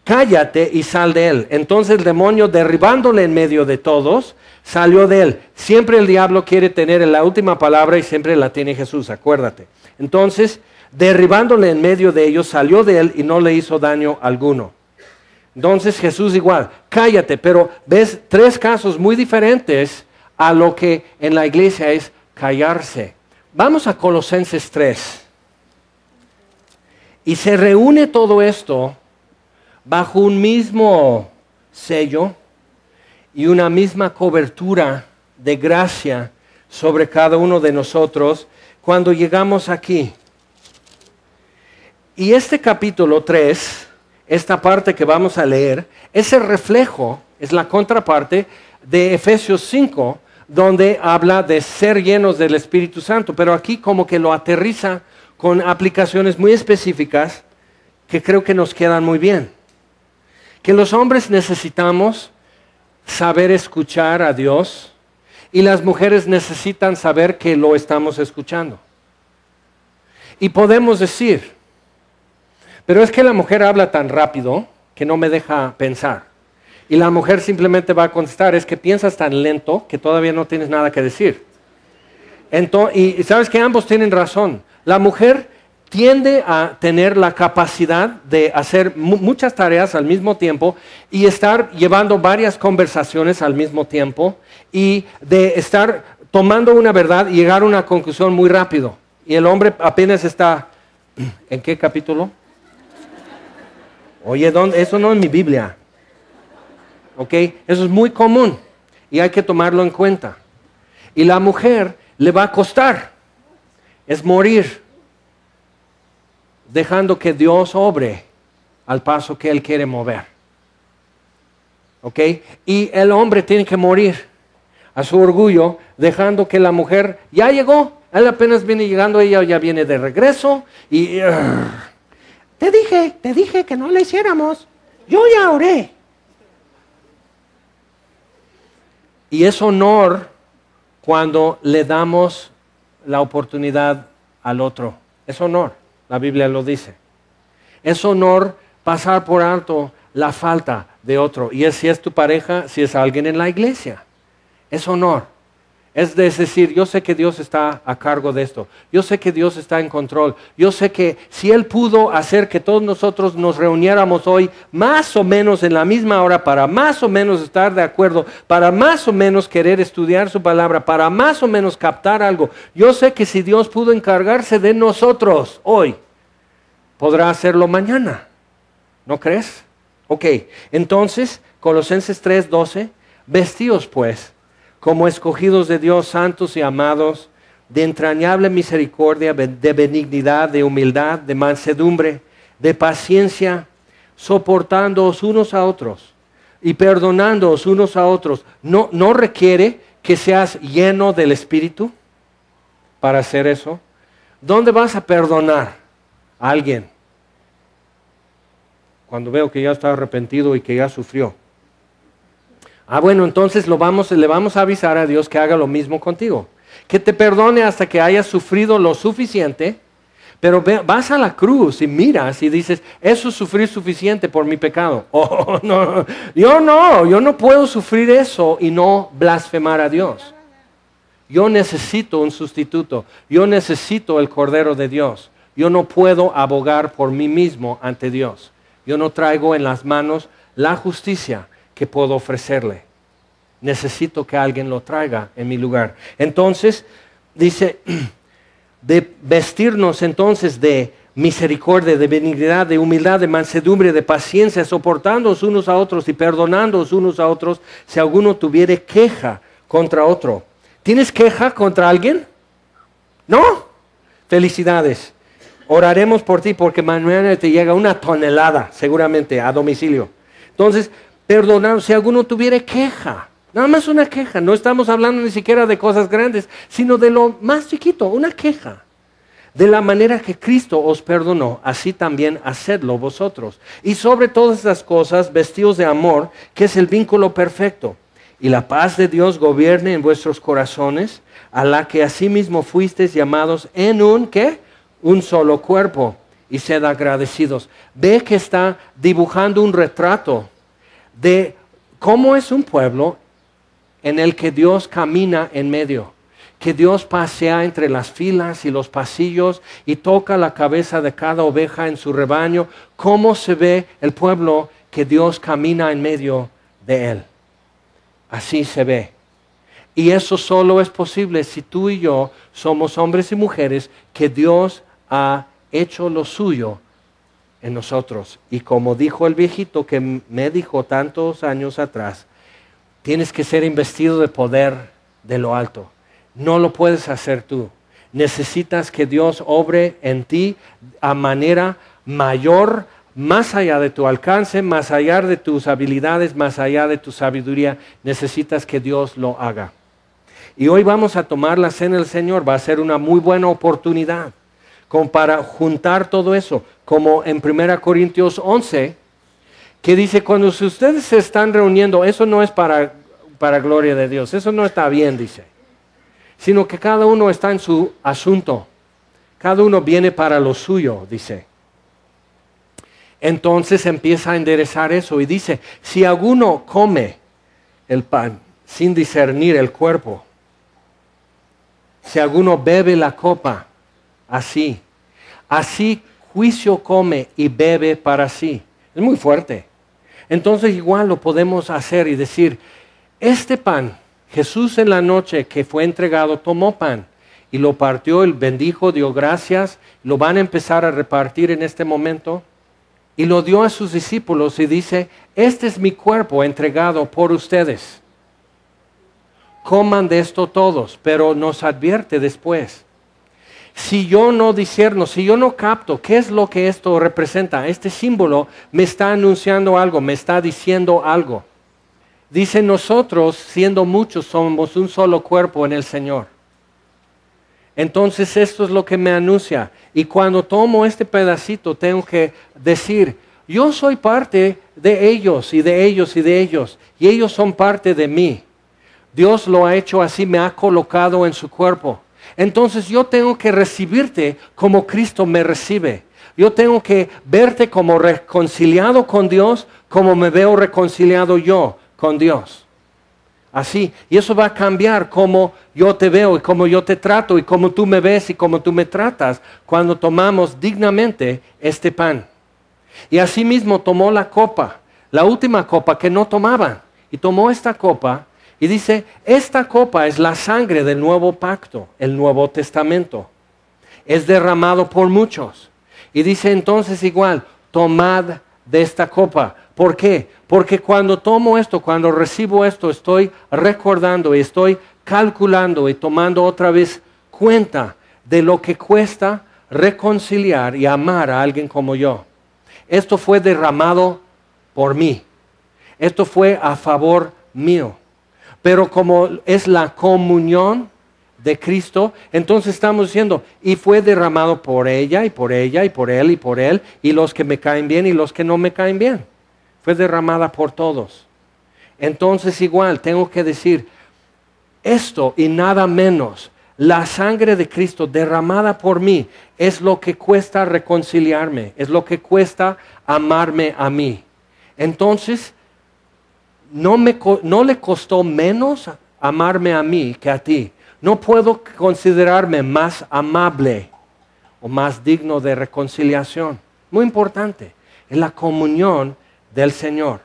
cállate y sal de él. Entonces el demonio, derribándole en medio de todos, salió de él. Siempre el diablo quiere tener la última palabra y siempre la tiene Jesús, acuérdate. Entonces derribándole en medio de ellos, salió de él y no le hizo daño alguno. Entonces Jesús igual, cállate, pero ves 3 casos muy diferentes a lo que en la iglesia es callarse. Vamos a Colosenses 3. Y se reúne todo esto bajo un mismo sello y una misma cobertura de gracia sobre cada uno de nosotros cuando llegamos aquí. Y este capítulo 3, esta parte que vamos a leer, es el reflejo, es la contraparte de Efesios 5, donde habla de ser llenos del Espíritu Santo, pero aquí como que lo aterriza con aplicaciones muy específicas que creo que nos quedan muy bien. Que los hombres necesitamos saber escuchar a Dios y las mujeres necesitan saber que lo estamos escuchando. Y podemos decir, pero es que la mujer habla tan rápido que no me deja pensar. Y la mujer simplemente va a contestar, es que piensas tan lento que todavía no tienes nada que decir. Y sabes que ambos tienen razón. La mujer tiende a tener la capacidad de hacer muchas tareas al mismo tiempo y estar llevando varias conversaciones al mismo tiempo y de estar tomando una verdad y llegar a una conclusión muy rápido. Y el hombre apenas está, ¿en qué capítulo? Oye, eso no es mi Biblia. ¿Ok? Eso es muy común y hay que tomarlo en cuenta. Y la mujer le va a costar, es morir, dejando que Dios obre al paso que Él quiere mover. ¿Ok? Y el hombre tiene que morir a su orgullo, dejando que la mujer ya llegó, él apenas viene llegando, ella ya viene de regreso y... Te dije que no le hiciéramos, yo ya oré. Y es honor cuando le damos la oportunidad al otro. Es honor, la Biblia lo dice. Es honor pasar por alto la falta de otro. Y si es tu pareja, si es alguien en la iglesia. Es honor. Es decir, yo sé que Dios está a cargo de esto. Yo sé que Dios está en control. Yo sé que si Él pudo hacer que todos nosotros nos reuniéramos hoy más o menos en la misma hora para más o menos estar de acuerdo, para más o menos querer estudiar su palabra, para más o menos captar algo. Yo sé que si Dios pudo encargarse de nosotros hoy, podrá hacerlo mañana. ¿No crees? Ok, entonces, Colosenses 3:12, vestíos pues como escogidos de Dios, santos y amados, de entrañable misericordia, de benignidad, de humildad, de mansedumbre, de paciencia, soportándoos unos a otros y perdonándoos unos a otros. ¿No requiere que seas lleno del Espíritu para hacer eso? ¿Dónde vas a perdonar a alguien? Cuando veo que ya está arrepentido y que ya sufrió. Bueno, entonces le vamos a avisar a Dios que haga lo mismo contigo. Que te perdone hasta que hayas sufrido lo suficiente, pero vas a la cruz y miras y dices, eso es sufrir suficiente por mi pecado. Oh, no, yo no puedo sufrir eso y no blasfemar a Dios. Yo necesito un sustituto, yo necesito el Cordero de Dios. Yo no puedo abogar por mí mismo ante Dios. Yo no traigo en las manos la justicia que puedo ofrecerle. Necesito que alguien lo traiga en mi lugar. Entonces, dice, de vestirnos entonces de misericordia, de benignidad, de humildad, de mansedumbre, de paciencia, soportándoos unos a otros y perdonándoos unos a otros, si alguno tuviere queja contra otro. ¿Tienes queja contra alguien? ¿No? Felicidades. Oraremos por ti porque mañana te llega una tonelada, seguramente, a domicilio. Entonces, perdonad si alguno tuviere queja. Nada más una queja. No estamos hablando ni siquiera de cosas grandes, sino de lo más chiquito, una queja. De la manera que Cristo os perdonó, así también hacedlo vosotros. Y sobre todas estas cosas, vestidos de amor, que es el vínculo perfecto. Y la paz de Dios gobierne en vuestros corazones, a la que asimismo fuisteis llamados en un solo cuerpo. Y sed agradecidos. Ve que está dibujando un retrato de cómo es un pueblo en el que Dios camina en medio. que Dios pasea entre las filas y los pasillos y toca la cabeza de cada oveja en su rebaño. ¿Cómo se ve el pueblo que Dios camina en medio de él? Así se ve. Y eso solo es posible si tú y yo somos hombres y mujeres que Dios ha hecho lo suyo en nosotros. Y como dijo el viejito que me dijo tantos años atrás, tienes que ser investido de poder de lo alto. No lo puedes hacer tú. Necesitas que Dios obre en ti a manera mayor, más allá de tu alcance, más allá de tus habilidades, más allá de tu sabiduría. Necesitas que Dios lo haga. Y hoy vamos a tomar la cena del Señor. Va a ser una muy buena oportunidad como para juntar todo eso, como en 1 Corintios 11, que dice, cuando ustedes se están reuniendo, eso no es para gloria de Dios, eso no está bien, dice, sino que cada uno está en su asunto, cada uno viene para lo suyo, dice. Entonces empieza a enderezar eso y dice, si alguno come el pan sin discernir el cuerpo, si alguno bebe la copa, así juicio come y bebe para sí. Es muy fuerte. Entonces igual lo podemos hacer y decir, este pan, Jesús en la noche que fue entregado tomó pan y lo partió, él bendijo, dio gracias, lo van a empezar a repartir en este momento y lo dio a sus discípulos y dice, este es mi cuerpo entregado por ustedes. Coman de esto todos, pero nos advierte después. Si yo no discierno, si yo no capto qué es lo que esto representa, este símbolo me está anunciando algo, me está diciendo algo. Dice, nosotros, siendo muchos, somos un solo cuerpo en el Señor. Entonces esto es lo que me anuncia. Y cuando tomo este pedacito, tengo que decir, yo soy parte de ellos y de ellos y de ellos. Y ellos son parte de mí. Dios lo ha hecho así, me ha colocado en su cuerpo. Entonces yo tengo que recibirte como Cristo me recibe. Yo tengo que verte como reconciliado con Dios, como me veo reconciliado yo con Dios. Así. Y eso va a cambiar cómo yo te veo y cómo yo te trato y cómo tú me ves y cómo tú me tratas cuando tomamos dignamente este pan. Y asimismo tomó la copa, la última copa que no tomaban. Y tomó esta copa. Y dice, esta copa es la sangre del nuevo pacto, el Nuevo Testamento. Es derramado por muchos. Y dice entonces igual, tomad de esta copa. ¿Por qué? Porque cuando tomo esto, cuando recibo esto, estoy recordando y estoy calculando y tomando otra vez cuenta de lo que cuesta reconciliar y amar a alguien como yo. Esto fue derramado por mí. Esto fue a favor mío. Pero como es la comunión de Cristo, entonces estamos diciendo, y fue derramado por ella, y por ella, y por él, y los que me caen bien, y los que no me caen bien. Fue derramada por todos. Entonces igual, tengo que decir, esto y nada menos, la sangre de Cristo derramada por mí, es lo que cuesta reconciliarme, es lo que cuesta amarme a mí. Entonces, no le costó menos amarme a mí que a ti. No puedo considerarme más amable o más digno de reconciliación. Muy importante, es la comunión del Señor.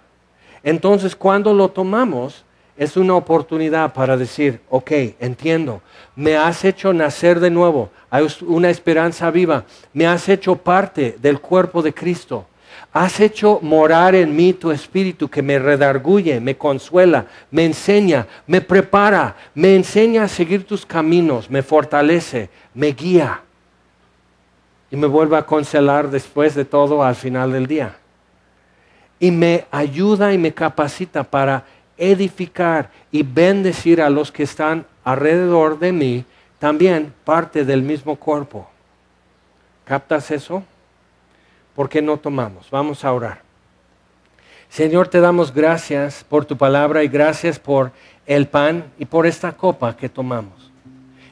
Entonces, cuando lo tomamos, es una oportunidad para decir, ok, entiendo, me has hecho nacer de nuevo, hay una esperanza viva, me has hecho parte del cuerpo de Cristo. Has hecho morar en mí tu espíritu que me redarguye, me consuela, me enseña, me prepara, me enseña a seguir tus caminos, me fortalece, me guía y me vuelve a consolar después de todo al final del día. Y me ayuda y me capacita para edificar y bendecir a los que están alrededor de mí, también parte del mismo cuerpo. ¿Captas eso? ¿Por qué no tomamos? Vamos a orar. Señor, te damos gracias por tu palabra y gracias por el pan y por esta copa que tomamos.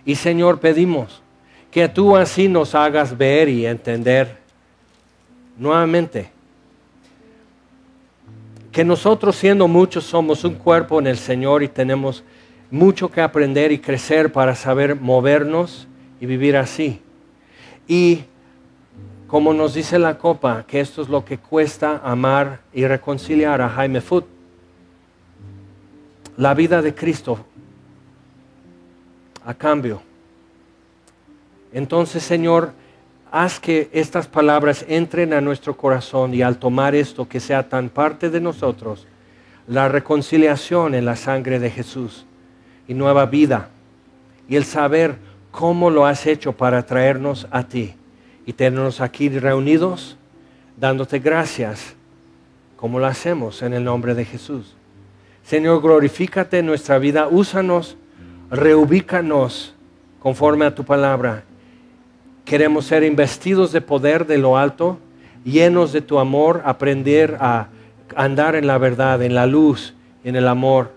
Y Señor, pedimos que tú así nos hagas ver y entender nuevamente que nosotros siendo muchos somos un cuerpo en el Señor y tenemos Mucho que aprender y crecer para saber movernos y vivir así. Y como nos dice la copa, que esto es lo que cuesta amar y reconciliar a Jaime Foot. La vida de Cristo a cambio. Entonces, Señor, haz que estas palabras entren a nuestro corazón y al tomar esto que sea tan parte de nosotros, la reconciliación en la sangre de Jesús y nueva vida y el saber cómo lo has hecho para traernos a ti y tenernos aquí reunidos dándote gracias como lo hacemos en el nombre de Jesús. Señor, glorifícate en nuestra vida, úsanos, reubícanos conforme a tu palabra. Queremos ser investidos de poder de lo alto, llenos de tu amor, aprender a andar en la verdad, en la luz, en el amor.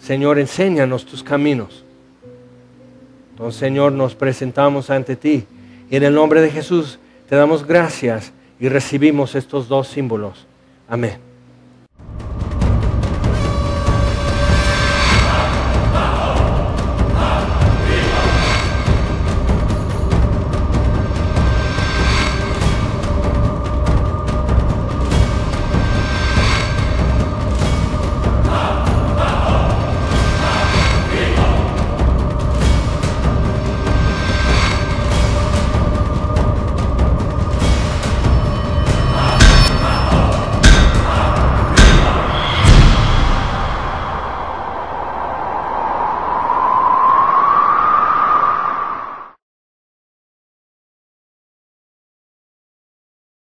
Señor, enséñanos tus caminos. Entonces, Señor, nos presentamos ante ti. Y en el nombre de Jesús te damos gracias y recibimos estos dos símbolos. Amén.